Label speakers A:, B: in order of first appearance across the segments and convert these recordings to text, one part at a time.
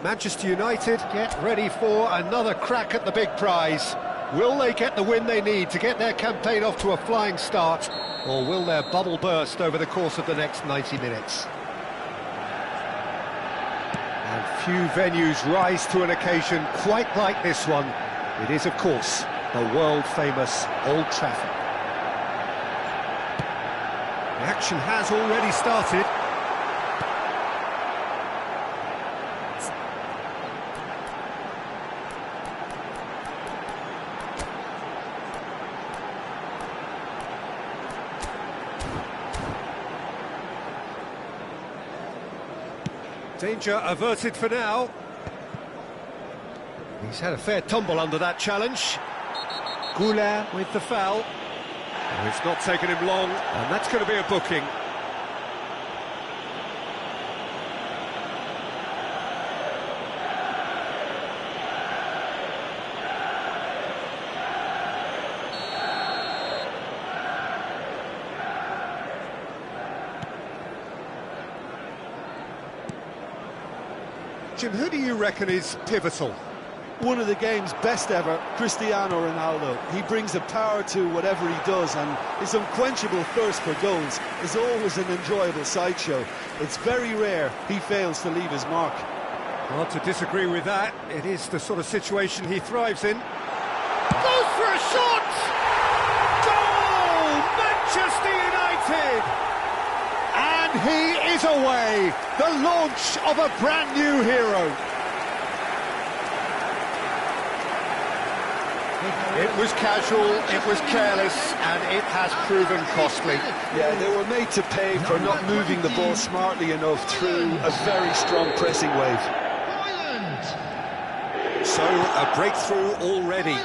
A: Manchester United get ready for another crack at the big prize. Will they get the win they need to get their campaign off to a flying start, or will their bubble burst over the course of the next 90 minutes? And few venues rise to an occasion quite like this one. It is, of course, the world-famous Old Trafford. The action has already started. Danger averted for now. He's had a fair tumble under that challenge. Goulart with the foul. Oh, it's not taken him long, and that's going to be a booking. Jim, who do you reckon is pivotal?
B: One of the game's best ever, Cristiano Ronaldo. He brings a power to whatever he does, and his unquenchable thirst for goals is always an enjoyable sideshow. It's very rare he fails to leave his mark.
A: Hard to disagree with that. It is the sort of situation he thrives in. Goes for a shot! Goal! Manchester United! And he is away, the launch of a brand new hero. It was casual, it was careless, and it has proven costly.
B: Yeah, they were made to pay for not moving the ball smartly enough through a very strong pressing wave.
A: So, a breakthrough already.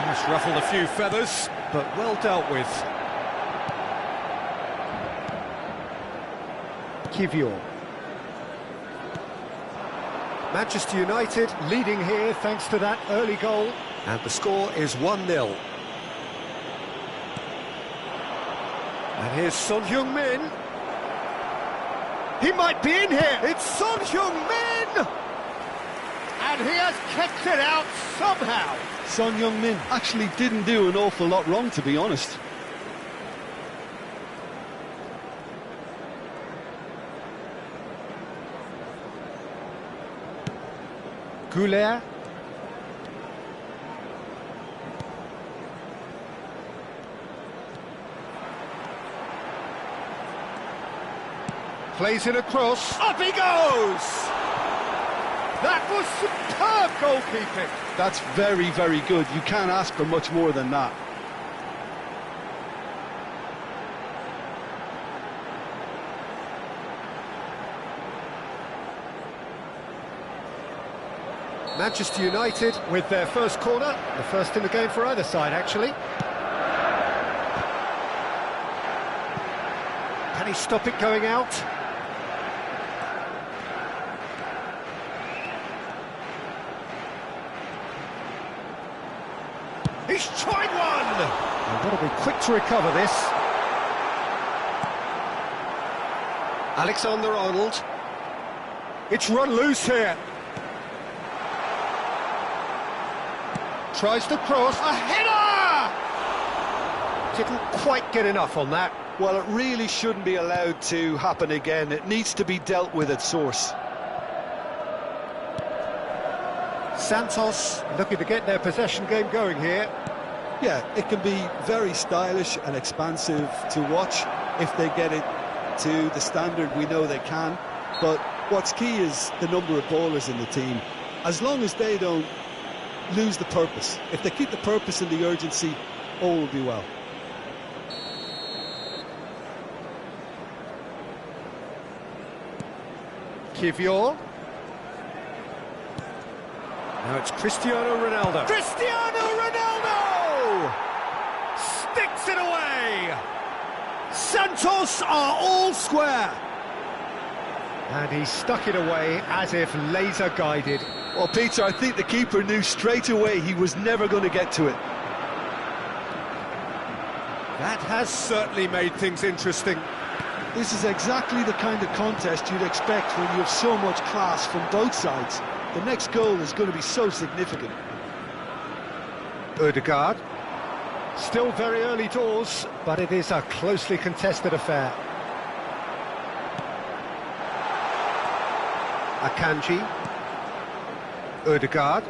A: Just ruffled a few feathers, but well dealt with. Kivior. Manchester United leading here thanks to that early goal. And the score is 1-0. And here's Son Heung-min. He might be in here. It's Son Heung-min! And he has kept it out somehow.
B: Son Heung-min actually didn't do an awful lot wrong, to be honest.
A: Goulet. Plays it across. Up he goes! That was superb goalkeeping.
B: That's very, very good. You can't ask for much more than that.
A: Manchester United with their first corner, the first in the game for either side, actually. Can he stop it going out? He's tried one! They've got to be quick to recover this. Alexander-Arnold. It's run loose here. Tries to cross, a header! Didn't quite get enough on that.
B: Well, it really shouldn't be allowed to happen again. It needs to be dealt with at source.
A: Santos looking to get their possession game going here.
B: Yeah, it can be very stylish and expansive to watch if they get it to the standard we know they can. But what's key is the number of ballers in the team. As long as they don't lose the purpose. If they keep the purpose and the urgency, all will be well.
A: Kivior. Now it's Cristiano Ronaldo. Cristiano Ronaldo! Sticks it away! Santos are all square. And he stuck it away as if laser guided.
B: Well, Peter, I think the keeper knew straight away he was never going to get to it.
A: That has certainly made things interesting.
B: This is exactly the kind of contest you'd expect when you have so much class from both sides. The next goal is going to be so significant.
A: Ødegaard. Still very early doors, but it is a closely contested affair. Akanji. Ødegaard.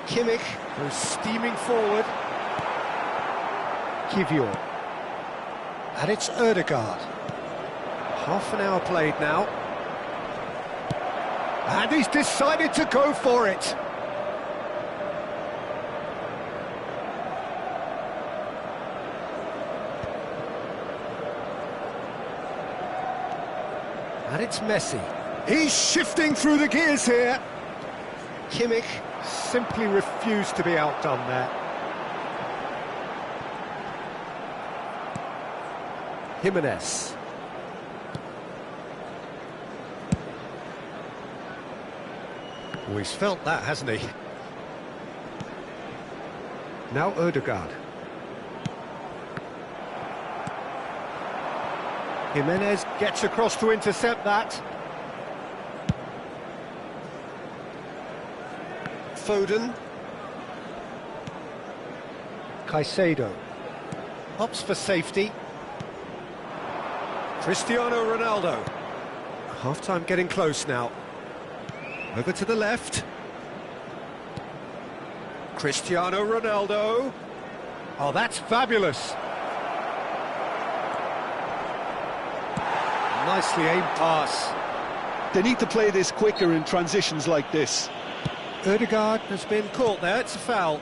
A: Kimmich goes steaming forward. Kivior. And it's Ødegaard. Half an hour played now. And he's decided to go for it. And it's Messi. He's shifting through the gears here. Kimmich simply refused to be outdone there. Jimenez. Oh, he's felt that, hasn't he? Now Ødegaard. Jimenez gets across to intercept that. Foden. Caicedo. Opts for safety. Cristiano Ronaldo. Half-time getting close now. Over to the left. Cristiano Ronaldo. Oh, that's fabulous. nicely aimed pass.
B: They need to play this quicker in transitions like this.
A: Ødegaard has been caught there, it's a foul.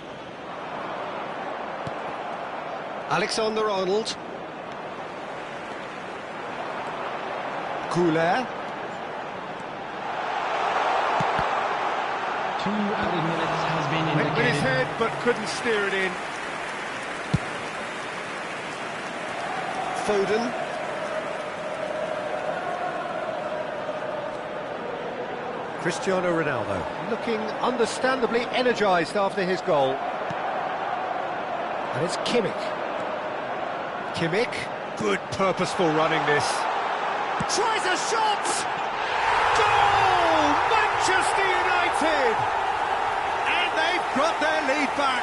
A: Alexander-Arnold. Goulet.
C: 2 added minutes has been
A: Went
C: indicated.
A: with his head, but couldn't steer it in. Foden. Cristiano Ronaldo, looking understandably energised after his goal. And it's Kimmich. Kimmich, good purposeful running this. Tries a shot! Goal! Manchester United! And they've got their lead back.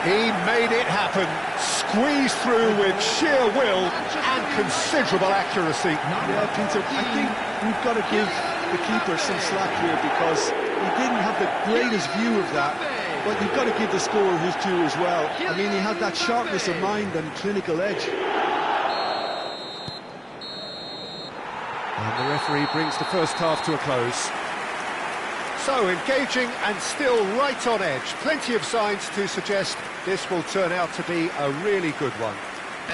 A: He made it happen, squeezed through with sheer will and considerable accuracy.
B: Yeah, Peter, I think we've got to give the keeper some slack here because he didn't have the greatest view of that, but you've got to give the scorer his due as well. I mean, he had that sharpness of mind and clinical edge.
A: And the referee brings the first half to a close. So, engaging and still right on edge. Plenty of signs to suggest this will turn out to be a really good one.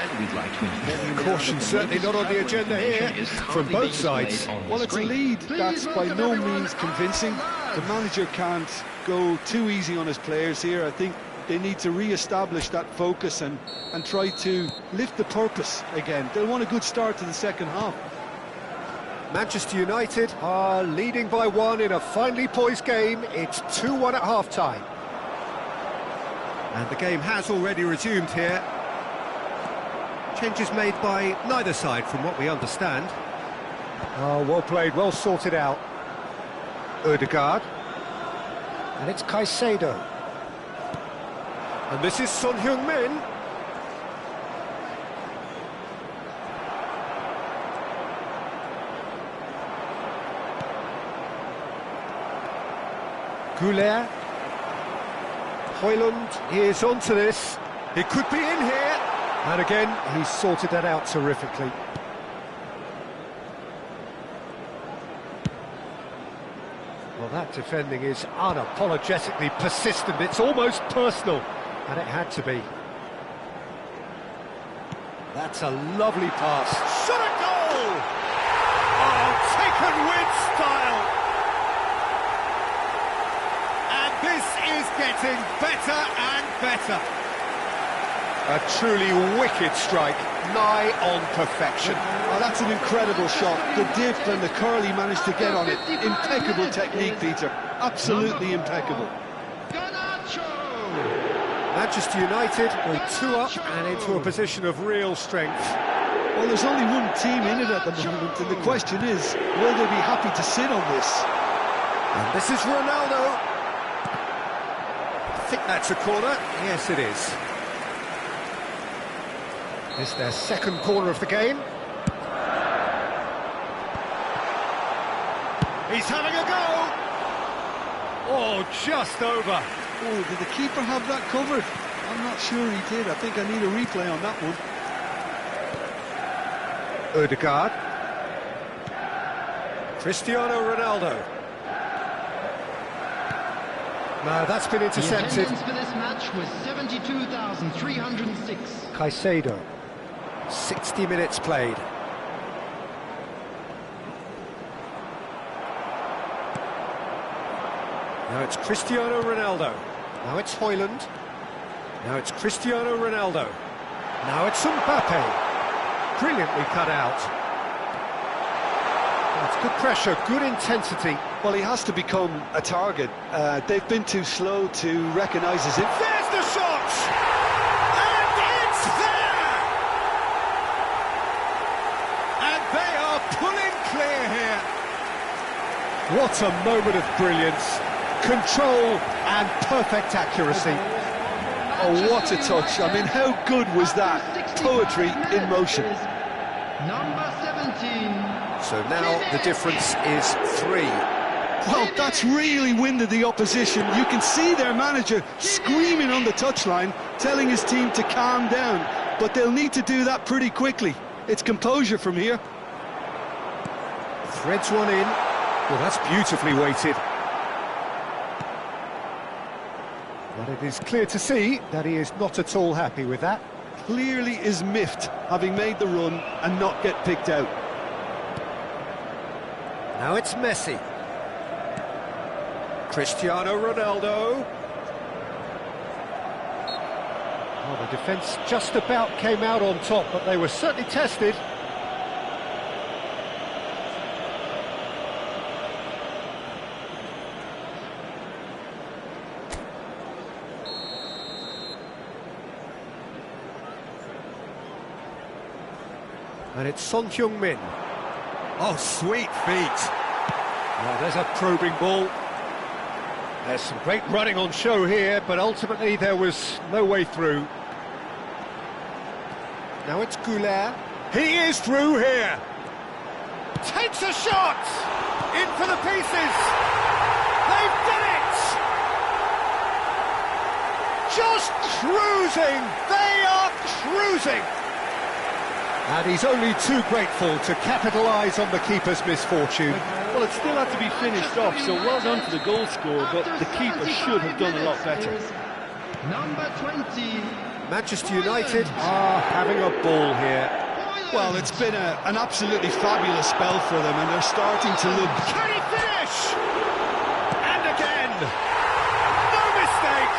C: And we'd like to inform you
A: Caution
C: that
A: certainly not on the agenda here, from both sides.
B: Well, it's a lead that's by no means convincing. The manager can't go too easy on his players here. I think they need to re-establish that focus and try to lift the purpose again. They'll want a good start to the second half.
A: Manchester United are leading by 1 in a finely poised game. It's 2-1 at half-time. And the game has already resumed here. Changes made by neither side, from what we understand. Oh, well played, well sorted out. Ødegaard. And it's Caicedo. And this is Son Heung-min. Goulet. Højlund is onto this. He could be in here. And again, he's sorted that out terrifically. Well, that defending is unapologetically persistent. It's almost personal. And it had to be. That's a lovely pass. Shot a goal! Oh, taken with style. This is getting better and better. A truly wicked strike, nigh on perfection.
B: Oh, that's an incredible shot. The dip and the curl he managed to get on it. Impeccable technique, Peter. Absolutely impeccable.
A: Manchester United go 2 up and into a position of real strength.
B: Well, there's only one team in it at the moment, and the question is, will they be happy to sit on this?
A: And this is Ronaldo. I think that's a corner. Yes, it is. It's their second corner of the game. He's having a go. Oh, just over.
B: Oh, did the keeper have that covered? I'm not sure he did. I think I need a replay on that one.
A: Ødegaard. Cristiano Ronaldo. No, that's been intercepted.
C: The attendance for this match was 72,306.
A: Caicedo. 60 minutes played. Now it's Cristiano Ronaldo. Now it's Højlund. Now it's Cristiano Ronaldo. Now it's Mbappe. Brilliantly cut out. That's good pressure, good intensity.
B: Well, he has to become a target. They've been too slow to recognise his...
A: There's the shot! And it's there! And they are pulling clear here. What a moment of brilliance. Control and perfect accuracy.
B: Oh, what a touch. I mean, how good was that? Poetry in motion.
C: Number 17.
A: So now the difference is 3.
B: Well, that's really winded the opposition. You can see their manager screaming on the touchline, telling his team to calm down. but they'll need to do that pretty quickly. It's composure from here.
A: Threads one in. Well, that's beautifully weighted. But it is clear to see that he is not at all happy with that.
B: Clearly is miffed, having made the run and not get picked out.
A: Now it's Messi. Cristiano Ronaldo. Well, the defence just about came out on top, but they were certainly tested. And it's Son Heung-min. Oh, sweet feet. Well, there's a probing ball. There's some great running on show here, but ultimately there was no way through. Now it's Goulart. He is through here. Takes a shot! In for the pieces! They've done it! Just cruising! They are cruising! And he's only too grateful to capitalise on the keeper's misfortune.
B: Well, it still had to be finished off, so well done for the goal scorer, but the keeper should have done a lot better.
C: Number 20.
A: Manchester United are having a ball here.
B: Well, it's been an absolutely fabulous spell for them, and they're starting to look...
A: Can he finish? And again! No mistake!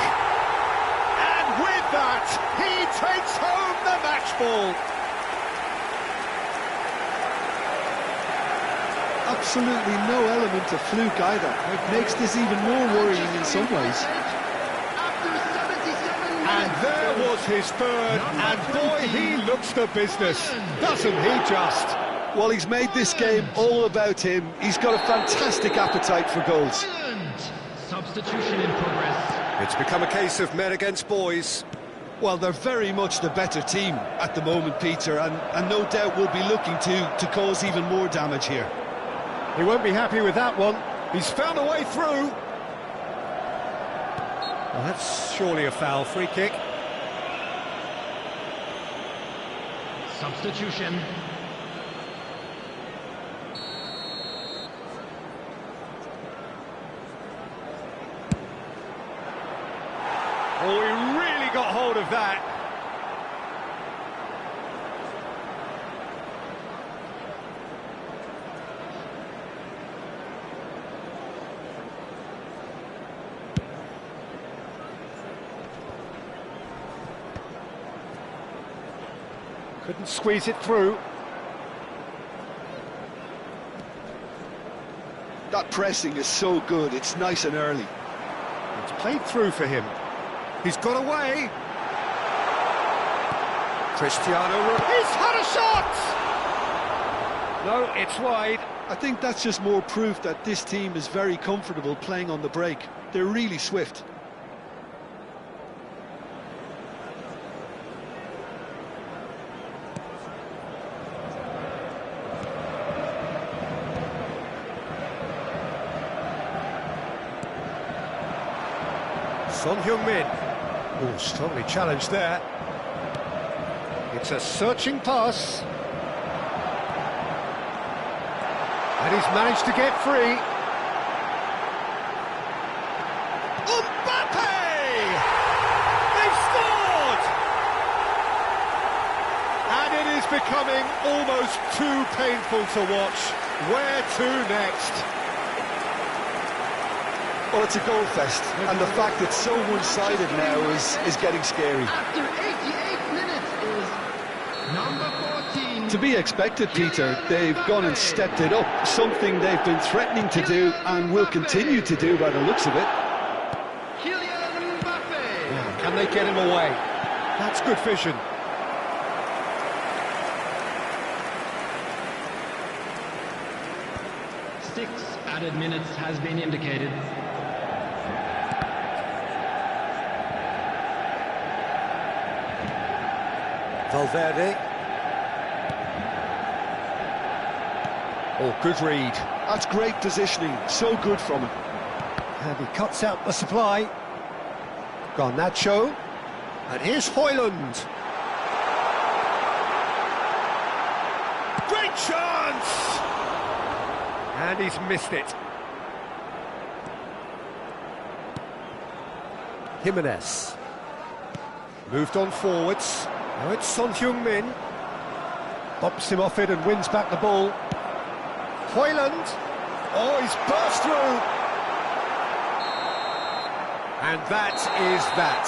A: And with that, he takes home the match ball.
B: Absolutely no element of fluke either. It makes this even more worrying in some ways.
A: And there was his third, and boy, he looks the business, doesn't he just?
B: Well, he's made this game all about him. He's got a fantastic appetite for goals.
C: Substitution in progress.
A: It's become a case of men against boys.
B: Well, they're very much the better team at the moment, Peter, and no doubt will be looking to cause even more damage here.
A: He won't be happy with that one. He's found a way through. Well, that's surely a foul. Free kick.
C: Substitution.
A: Oh, he really got hold of that. Couldn't squeeze it through.
B: That pressing is so good, it's nice and early.
A: It's played through for him. He's got away. Cristiano, he's had a shot! No, it's wide.
B: I think that's just more proof that this team is very comfortable playing on the break. They're really swift.
A: Son Heung-min. Oh, strongly challenged there. It's a searching pass. And he's managed to get free. Mbappe! They've scored! And it is becoming almost too painful to watch. Where to next?
B: Well, it's a goal fest, and the fact it's so one-sided now is getting scary.
C: After 88 minutes is number 14.
B: To be expected, Peter. They've gone and stepped it up, something they've been threatening to do and will continue to do by the looks of it.
C: Kylian Mbappe.
A: Can they get him away? That's good vision.
C: Six added minutes has been indicated.
A: Valverde. Oh, good read.
B: That's great positioning, so good from him.
A: And he cuts out the supply. Garnacho. And here's Højlund. chance! And he's missed it. Jimenez. Moved on forwards. Now it's Son Heung-min. Bops him off it and wins back the ball. Højlund. Oh, he's burst through. And that is that.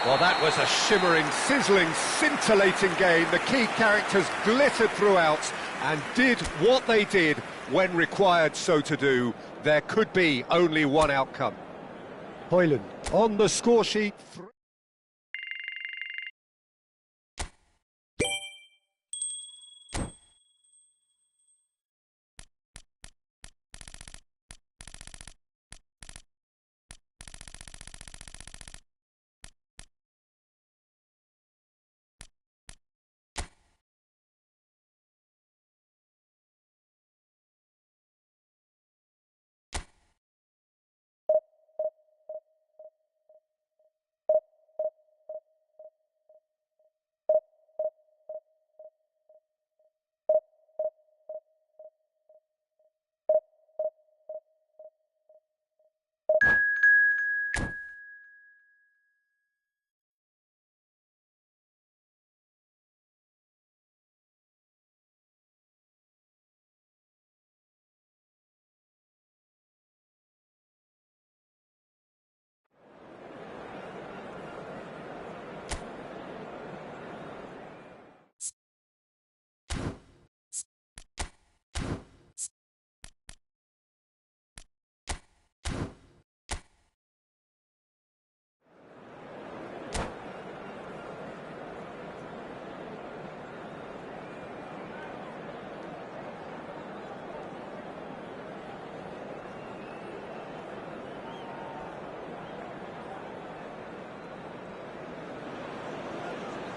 A: Well, that was a shimmering, sizzling, scintillating game. The key characters glittered throughout and did what they did when required so to do. There could be only one outcome. Højlund on the score sheet.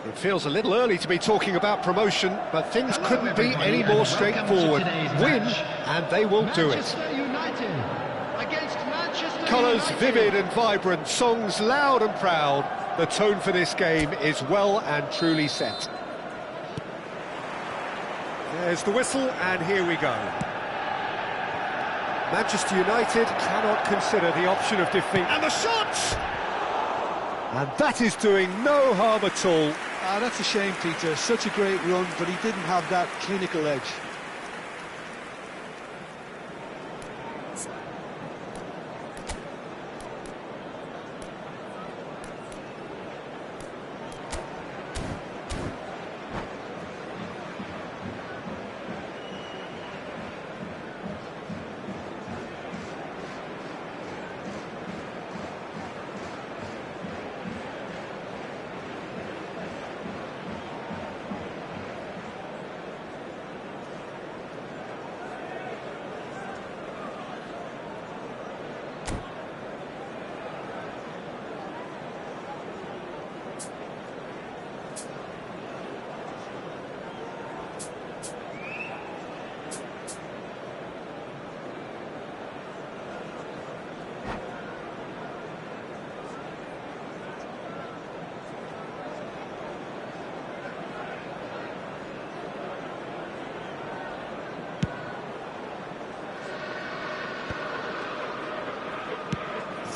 A: It feels a little early to be talking about promotion, but things couldn't be any more straightforward. Win, and they will do it. Colours vivid and vibrant, songs loud and proud. The tone for this game is well and truly set. There's the whistle, and here we go. Manchester United cannot consider the option of defeat. And the shots! And that is doing no harm at all.
B: That's a shame, Peter. Such a great run, but he didn't have that clinical edge.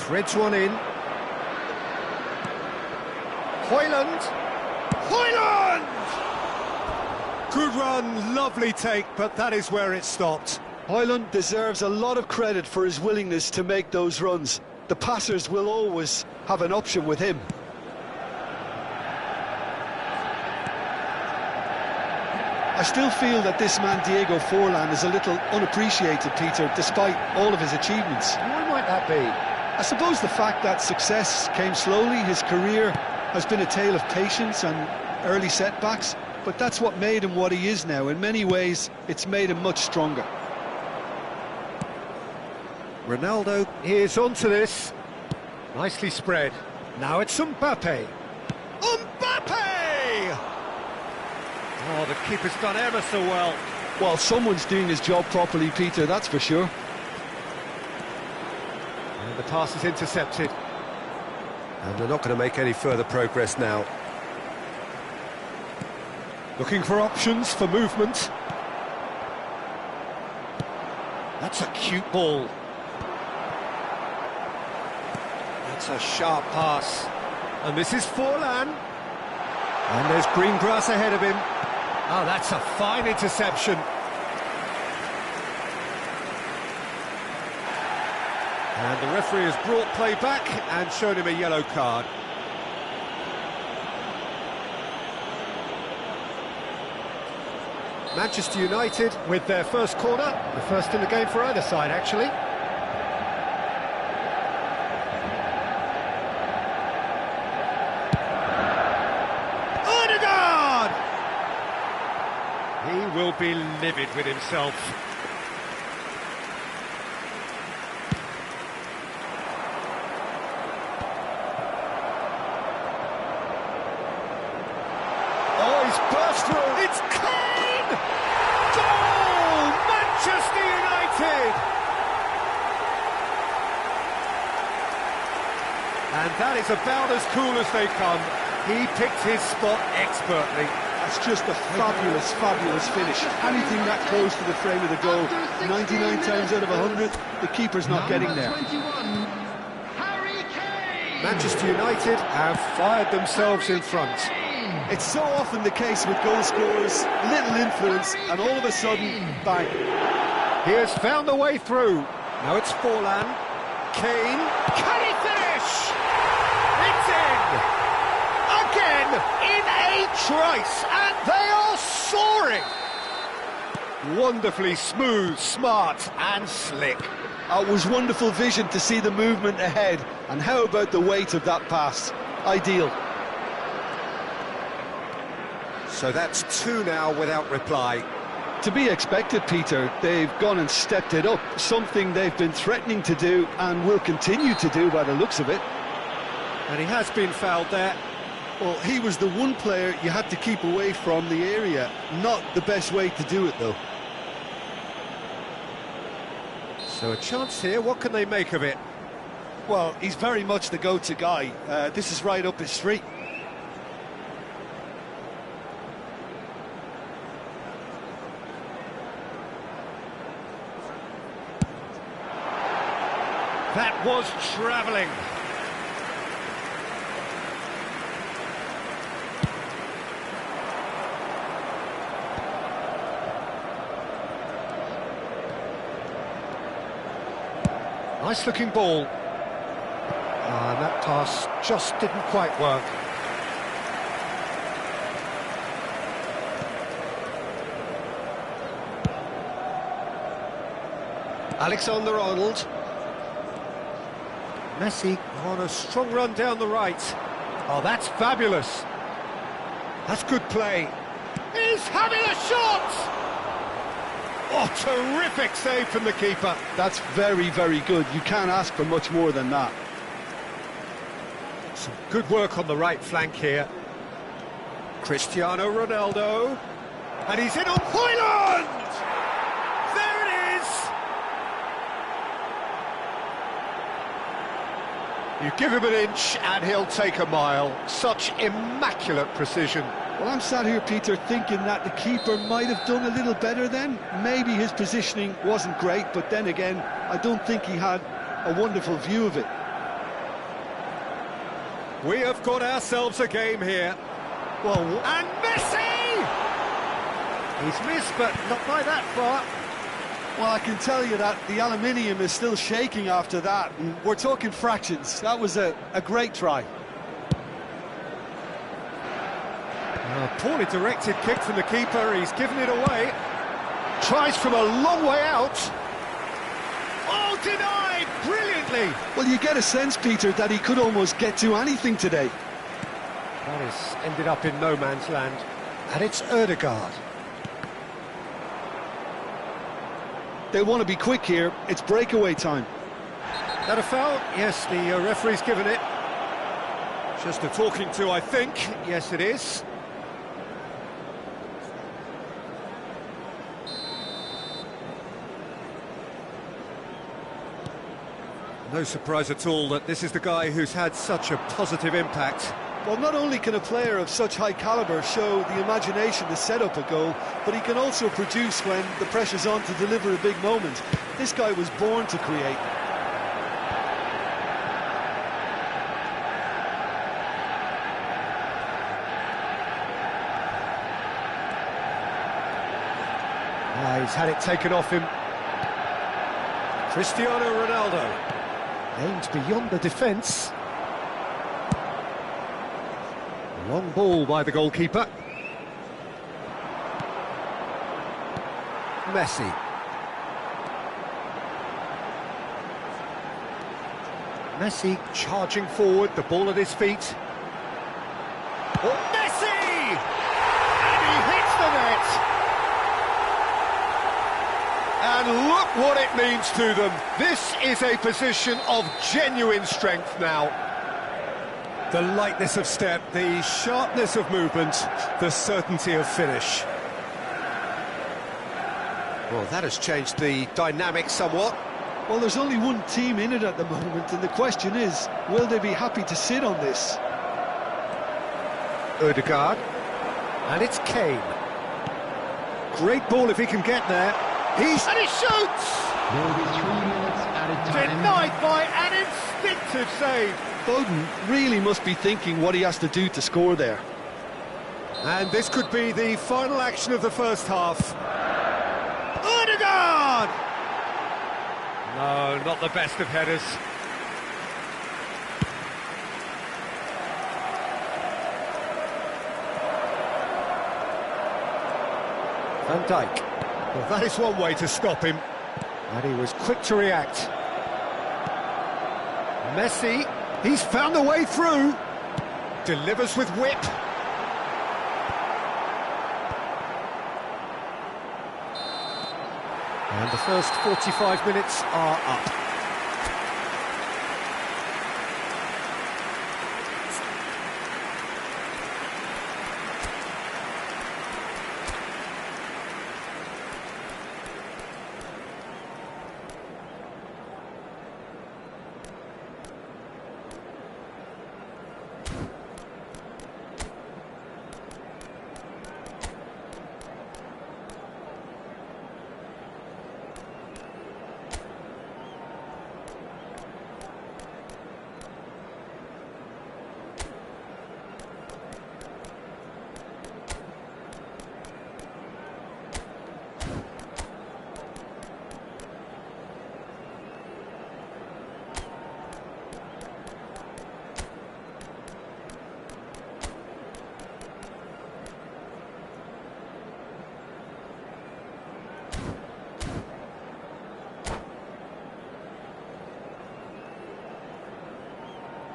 A: Threads one in. Højlund! Højlund! Good run, lovely take, but that is where it stopped.
B: Højlund deserves a lot of credit for his willingness to make those runs. The passers will always have an option with him. I still feel that this man, Diego Forlan, is a little unappreciated, Peter, despite all of his achievements.
A: Why might that be?
B: I suppose the fact that success came slowly, his career has been a tale of patience and early setbacks, but that's what made him what he is now. In many ways, it's made him much stronger.
A: Ronaldo is onto this. Nicely spread. Now it's Mbappe. Mbappe! Oh, the keeper's done ever so well.
B: Well, someone's doing his job properly, Peter, that's for sure.
A: And the pass is intercepted. And they're not going to make any further progress now. Looking for options for movement. That's a cute ball. That's a sharp pass. And this is Forlan. And there's green grass ahead of him. Oh, that's a fine interception. And the referee has brought play back and shown him a yellow card. Manchester United with their first corner, the first in the game for either side, actually. Odegaard! He will be livid with himself. Oh, he's burst through. It's Kane! Goal! Manchester United! And that is about as cool as they come. He picked his spot expertly.
B: That's just a fabulous, fabulous finish. Anything that close to the frame of the goal, 99 times out of 100, the keeper's not getting there.
A: Manchester United have fired themselves in front.
B: It's so often the case with goal scorers, little influence, and all of a sudden, bang.
A: He has found the way through. Now it's Forlan. Kane. Can he finish? It's in! Again, in a trice, and they are soaring! Wonderfully smooth, smart, and slick.
B: It was wonderful vision to see the movement ahead, and how about the weight of that pass? Ideal.
A: So that's two now without reply.
B: To be expected, Peter. They've gone and stepped it up, something they've been threatening to do and will continue to do by the looks of it.
A: And he has been fouled there.
B: Well, he was the one player you had to keep away from the area. Not the best way to do it, though.
A: So a chance here, what can they make of it?
B: Well, he's very much the go-to guy. This is right up his street.
A: That was travelling. Nice looking ball. And that pass just didn't quite work. Alexander-Arnold. Messi on a strong run down the right. Oh, that's fabulous. That's good play. He's having a shot! Oh, terrific save from the keeper.
B: That's very, very good. You can't ask for much more than that.
A: Some good work on the right flank here. Cristiano Ronaldo. And he's in on Højlund! There it is! You give him an inch and he'll take a mile. Such immaculate precision.
B: Well, I'm sat here, Peter, thinking that the keeper might have done a little better then. Maybe his positioning wasn't great, but then again, I don't think he had a wonderful view of it.
A: We have got ourselves a game here.
B: Well,
A: and Messi! He's missed, but not by that far.
B: Well, I can tell you that the aluminium is still shaking after that, and we're talking fractions. That was a great try.
A: Poorly directed kick from the keeper, he's given it away. Tries from a long way out. Oh, denied brilliantly.
B: Well, you get a sense, Peter, that he could almost get to anything today.
A: That has ended up in no man's land. And it's Odegaard.
B: They want to be quick here. It's breakaway time.
A: That a foul? Yes, the referee's given it. Just a talking to, I think. Yes, it is. No surprise at all that this is the guy who's had such a positive impact.
B: Well, not only can a player of such high calibre show the imagination to set up a goal, but he can also produce when the pressure's on to deliver a big moment. This guy was born to create.
A: He's had it taken off him. Cristiano Ronaldo aims beyond the defence. Long ball by the goalkeeper. Messi. Messi charging forward, the ball at his feet. Oh, Messi! And he hits the net! And look what it means to them. This is a position of genuine strength now. The lightness of step, the sharpness of movement, the certainty of finish. Well, that has changed the dynamic somewhat.
B: Well, there's only one team in it at the moment, and the question is, will they be happy to sit on this?
A: Odegaard. And it's Kane. Great ball if he can get there. And he shoots!
C: There will be 3 minutes at a time.
A: Denied by an instinctive save.
B: Foden really must be thinking what he has to do to score there.
A: And this could be the final action of the first half. Odegaard! No, not the best of headers. Van Dijk. Well, that is one way to stop him. And he was quick to react. Messi, he's found a way through. Delivers with whip. And the first 45 minutes are up.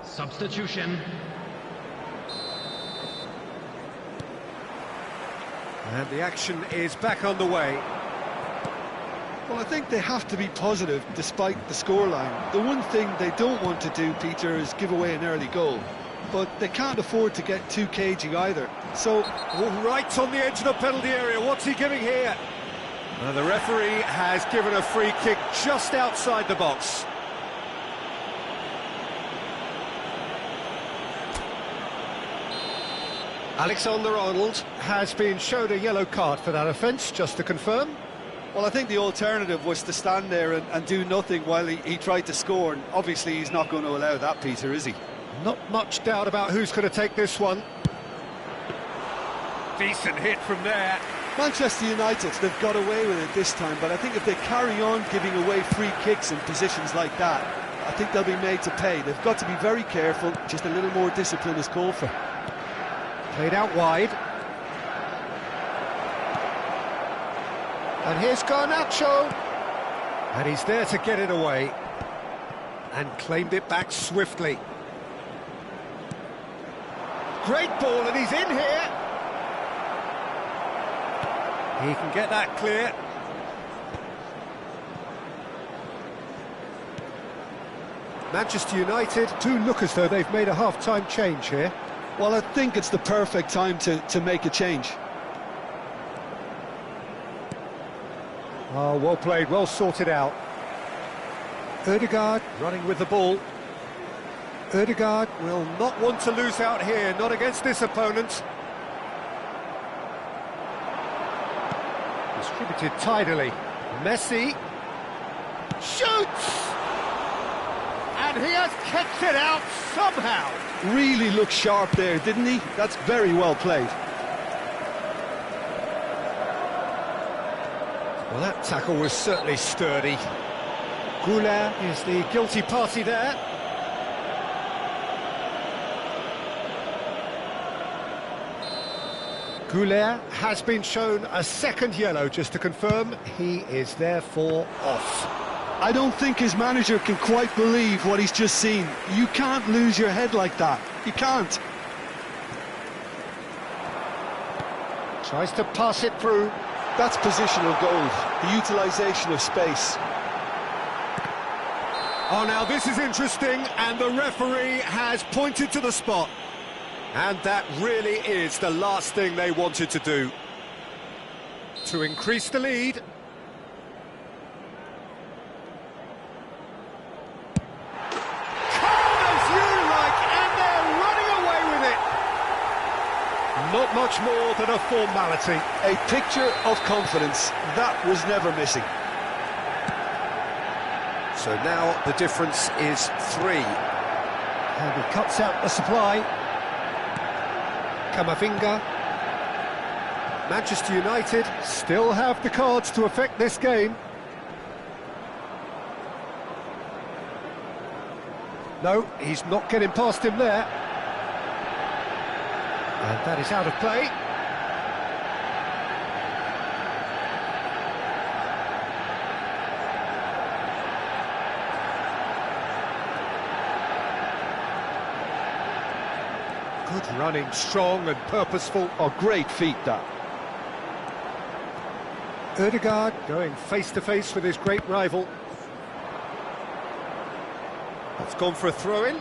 C: Substitution.
A: And the action is back underway.
B: Well, I think they have to be positive despite the scoreline. The one thing they don't want to do, Peter, is give away an early goal. But they can't afford to get too cagey either. So,
A: right on the edge of the penalty area. What's he giving here? The referee has given a free kick just outside the box. Alexander-Arnold has been shown a yellow card for that offence, just to confirm.
B: well, I think the alternative was to stand there and do nothing while he tried to score. And obviously, he's not going to allow that, Peter, is he?
A: Not much doubt about who's going to take this one. Decent hit from there.
B: Manchester United, they've got away with it this time, but I think if they carry on giving away free kicks in positions like that, I think they'll be made to pay. They've got to be very careful, just a little more discipline is called for.
A: Played out wide. And here's Garnacho. And he's there to get it away. And claimed it back swiftly. Great ball, and he's in here. He can get that clear. Manchester United do look as though they've made a half-time change here.
B: Well, I think it's the perfect time to make a change.
A: Oh, well played, well sorted out. Odegaard running with the ball. Ødegaard will not want to lose out here, not against this opponent. Distributed tidily. Messi shoots! And he has kicked it out somehow.
B: Really looked sharp there, didn't he? That's very well played.
A: Well, that tackle was certainly sturdy. Goulet is the guilty party there. Goulet has been shown a second yellow, just to confirm. He is therefore off.
B: I don't think his manager can quite believe what he's just seen. You can't lose your head like that. You can't.
A: Tries to pass it through.
B: That's positional goal, the utilisation of space.
A: Oh, now this is interesting, and the referee has pointed to the spot. And that really is the last thing they wanted to do. To increase the lead. Calm as you like, and they're running away with it. Not much more than a formality.
B: A picture of confidence. That was never missing.
A: So now the difference is 3. And he cuts out the supply. Camavinga. Manchester United still have the cards to affect this game. No, he's not getting past him there. And that is out of play. Good running, strong and purposeful.
B: Oh, great feat, that.
A: Ødegaard going face-to-face with his great rival. That's gone for a throw-in.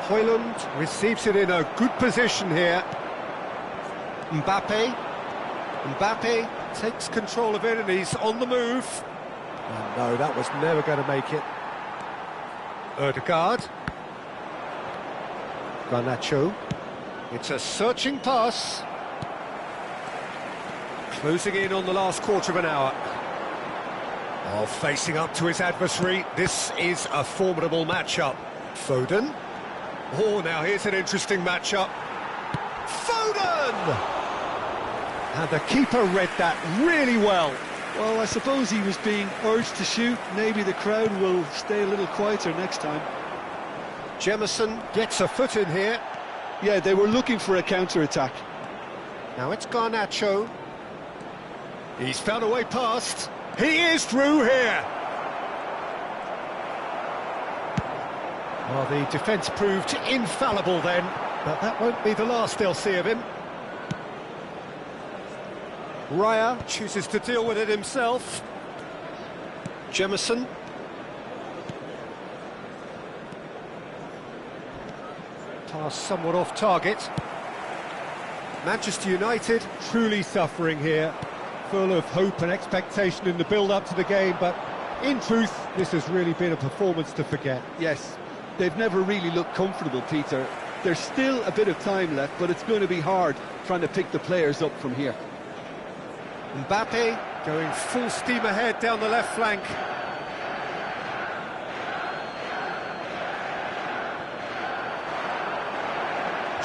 A: Højlund receives it in a good position here. Mbappe takes control of it and he's on the move. Oh, no, that was never going to make it. Ødegaard. Garnacho. It's a searching pass. Closing in on the last quarter of an hour. Oh, facing up to his adversary. This is a formidable matchup. Foden. Oh, now here's an interesting matchup. Foden! And the keeper read that really well.
B: Well, I suppose he was being urged to shoot. Maybe the crowd will stay a little quieter next time.
A: Jemison gets a foot in here.
B: Yeah, they were looking for a counter-attack.
A: Now it's Garnacho. He's found a way past. He is through here. Well, the defence proved infallible then, but that won't be the last they'll see of him. Raya chooses to deal with it himself. Jemison. Pass somewhat off target. Manchester United truly suffering here. Full of hope and expectation in the build-up to the game, but in truth, this has really been a performance to forget.
B: Yes, they've never really looked comfortable, Peter. There's still a bit of time left, but it's going to be hard trying to pick the players up from here.
A: Mbappe going full steam ahead down the left flank.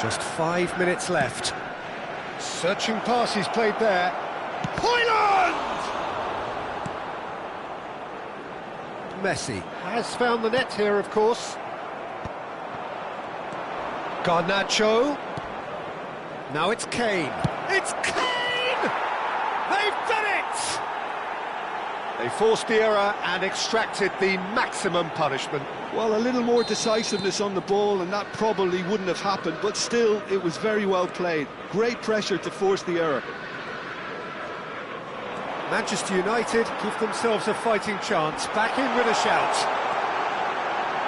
A: Just 5 minutes left. Searching pass he's played there. Højlund! Messi has found the net here, of course. Garnacho. Now it's Kane. It's Kane! They've done it! They forced the error and extracted the maximum punishment.
B: Well, a little more decisiveness on the ball and that probably wouldn't have happened, but still, it was very well played. Great pressure to force the error.
A: Manchester United give themselves a fighting chance. Back in with a shout.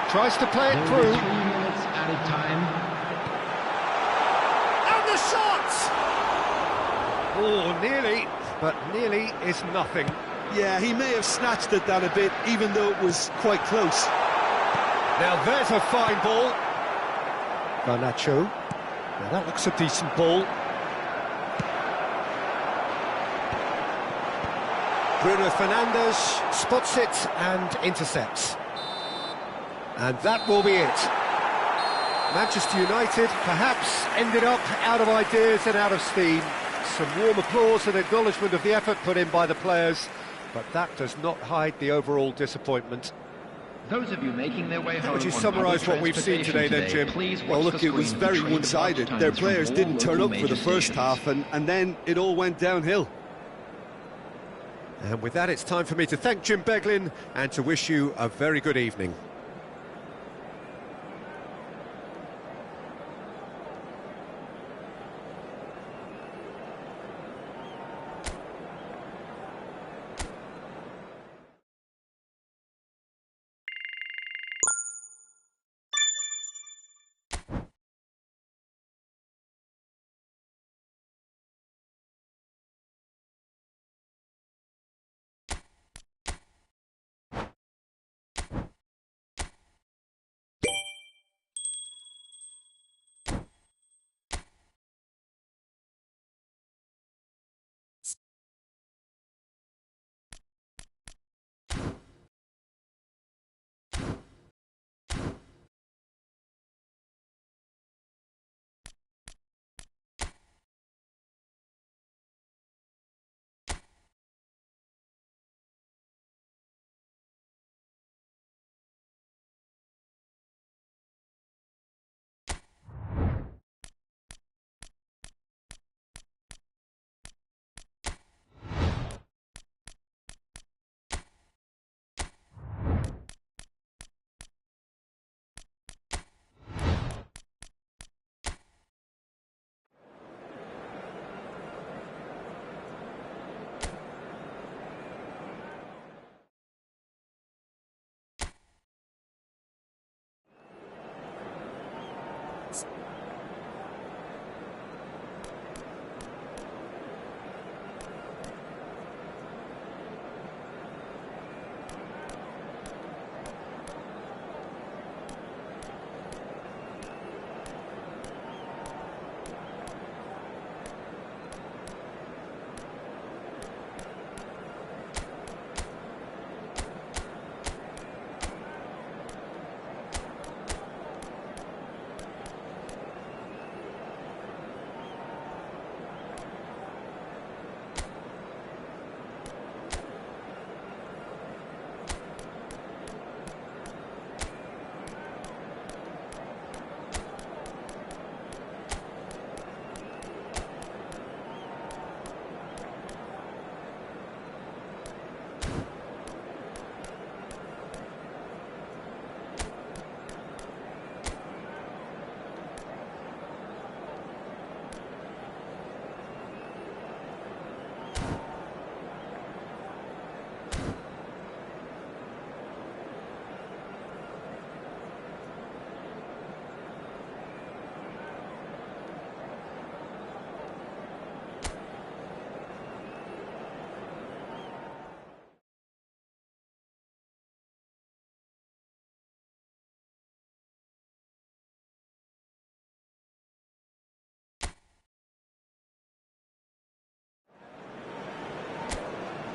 A: Tries to play it through.
C: 3 minutes added time.
A: And the shot! Oh, nearly, but nearly is nothing.
B: Yeah, he may have snatched at that a bit, even though it was quite close.
A: Now there's a fine ball. Garnacho. Now that looks a decent ball. Bruno Fernandes spots it and intercepts. And that will be it. Manchester United perhaps ended up out of ideas and out of steam. Some warm applause and acknowledgement of the effort put in by the players, but that does not hide the overall disappointment.
C: Those of you making their way home.
A: Would you summarise what we've seen today then, Jim?
C: Please
B: Well, look, it was very one-sided. Their players didn't turn up for the first half, and then it all went downhill.
A: And with that, it's time for me to thank Jim Beglin and to wish you a very good evening.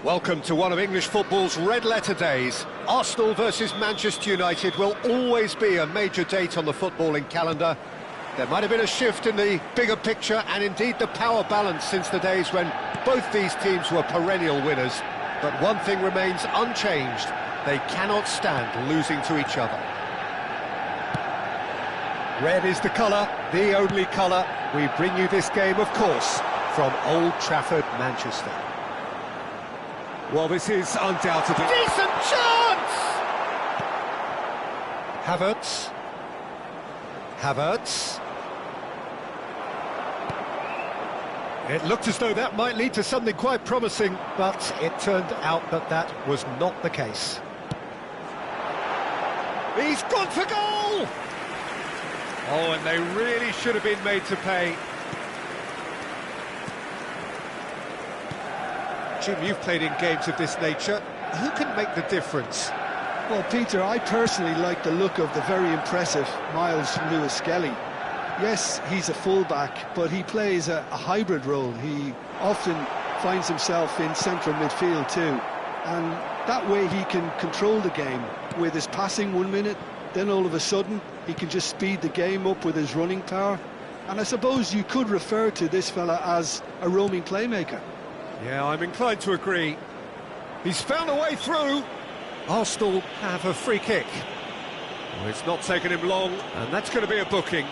A: Welcome to one of English football's red-letter days. Arsenal versus Manchester United will always be a major date on the footballing calendar. There might have been a shift in the bigger picture and indeed the power balance since the days when both these teams were perennial winners. But one thing remains unchanged. They cannot stand losing to each other. Red is the colour, the only colour. We bring you this game, of course, from Old Trafford, Manchester. Well, this is undoubtedly... Decent chance! Havertz. It looked as though that might lead to something quite promising, but it turned out that that was not the case. He's gone for goal! Oh, and they really should have been made to pay. Jim, you've played in games of this nature. Who can make the difference?
B: Well, Peter, I personally like the look of the very impressive Miles Lewis-Skelly. Yes, he's a fullback, but he plays a hybrid role. He often finds himself in central midfield too, and that way he can control the game with his passing 1 minute, then all of a sudden he can just speed the game up with his running power. And I suppose you could refer to this fella as a roaming playmaker.
A: Yeah, I'm inclined to agree. He's found a way through. Arsenal have a free kick. Well, it's not taken him long, and that's going to be a booking.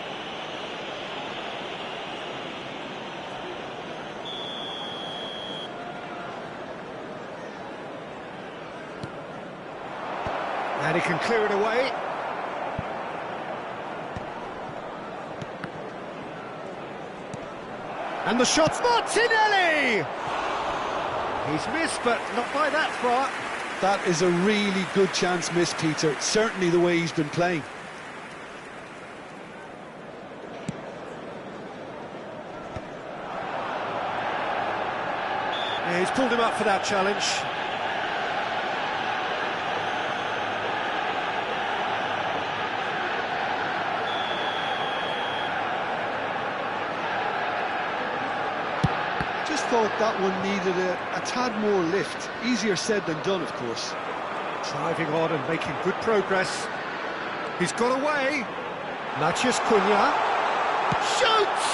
A: And he can clear it away. And the shot's Martinelli! He's missed, but not by that far.
B: That is a really good chance missed, Peter. Certainly the way he's been playing.
A: Yeah, he's pulled him up for that challenge.
B: Thought that one needed a tad more lift. Easier said than done, of course.
A: Driving on and making good progress. He's got away. Matheus Cunha shoots!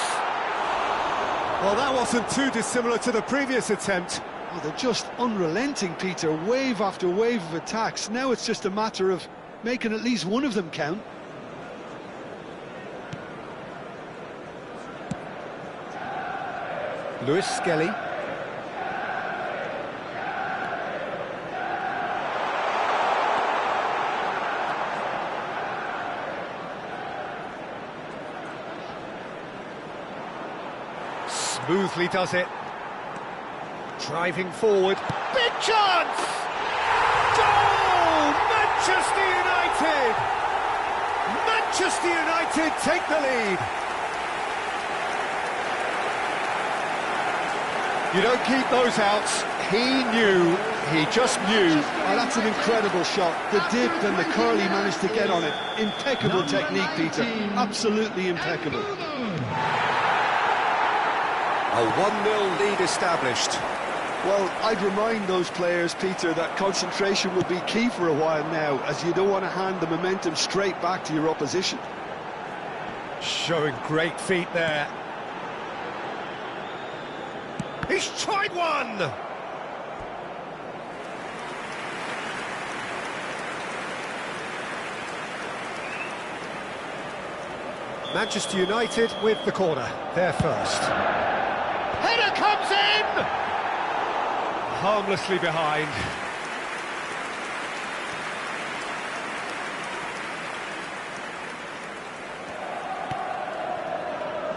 A: Well, that wasn't too dissimilar to the previous attempt.
B: Oh, they're just unrelenting, Peter. Wave after wave of attacks. Now it's just a matter of making at least one of them count.
A: Lewis-Skelly. Smoothly does it. Driving forward. Big chance! Goal! Manchester United! Manchester United take the lead. You don't keep those outs. He knew, he just knew.
B: Oh, that's an incredible shot. The dip and the curl he managed to get on it. Impeccable technique, Peter. Absolutely impeccable.
A: A 1-0 lead established.
B: Well, I'd remind those players, Peter, that concentration will be key for a while now, as you don't want to hand the momentum straight back to your opposition.
A: Showing great feet there. He's tried one! Manchester United with the corner, they're first. Header comes in! Harmlessly behind.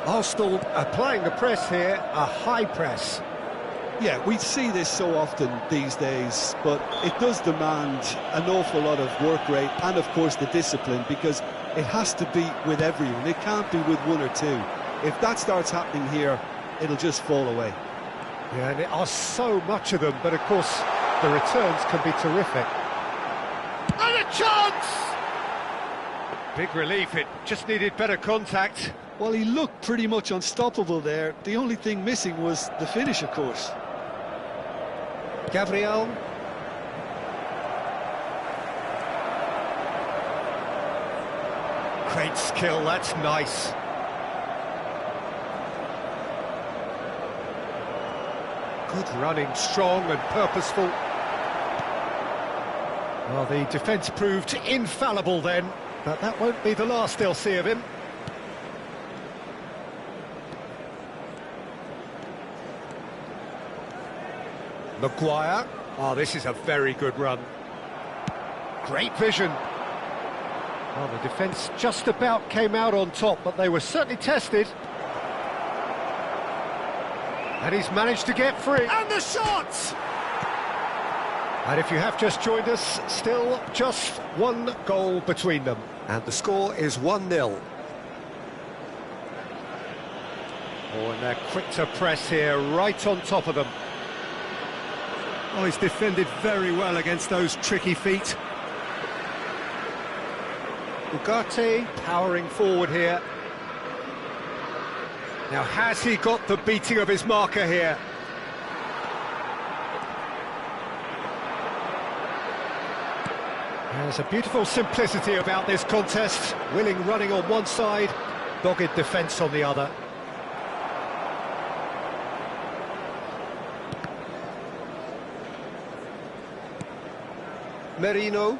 A: Arsenal applying the press here, a high press.
B: Yeah, we see this so often these days, but it does demand an awful lot of work rate and, of course, the discipline, because it has to be with everyone. It can't be with one or two. If that starts happening here, it'll just fall away.
A: Yeah, and there are so much of them, but, of course, the returns can be terrific. And a chance! Big relief, it just needed better contact.
B: Well, he looked pretty much unstoppable there. The only thing missing was the finish, of course.
A: Gabriel. Great skill, that's nice. Good running, strong and purposeful. Well, the defence proved infallible then, but that won't be the last they'll see of him. Maguire. Oh, this is a very good run. Great vision. Well, the defence just about came out on top, but they were certainly tested. And he's managed to get free. And the shot! And if you have just joined us, still just one goal between them. And the score is 1-0. Oh, and they're quick to press here, right on top of them. Oh, he's defended very well against those tricky feet. Ugarte powering forward here. Now, has he got the beating of his marker here? There's a beautiful simplicity about this contest. Willing running on one side, dogged defence on the other. Merino.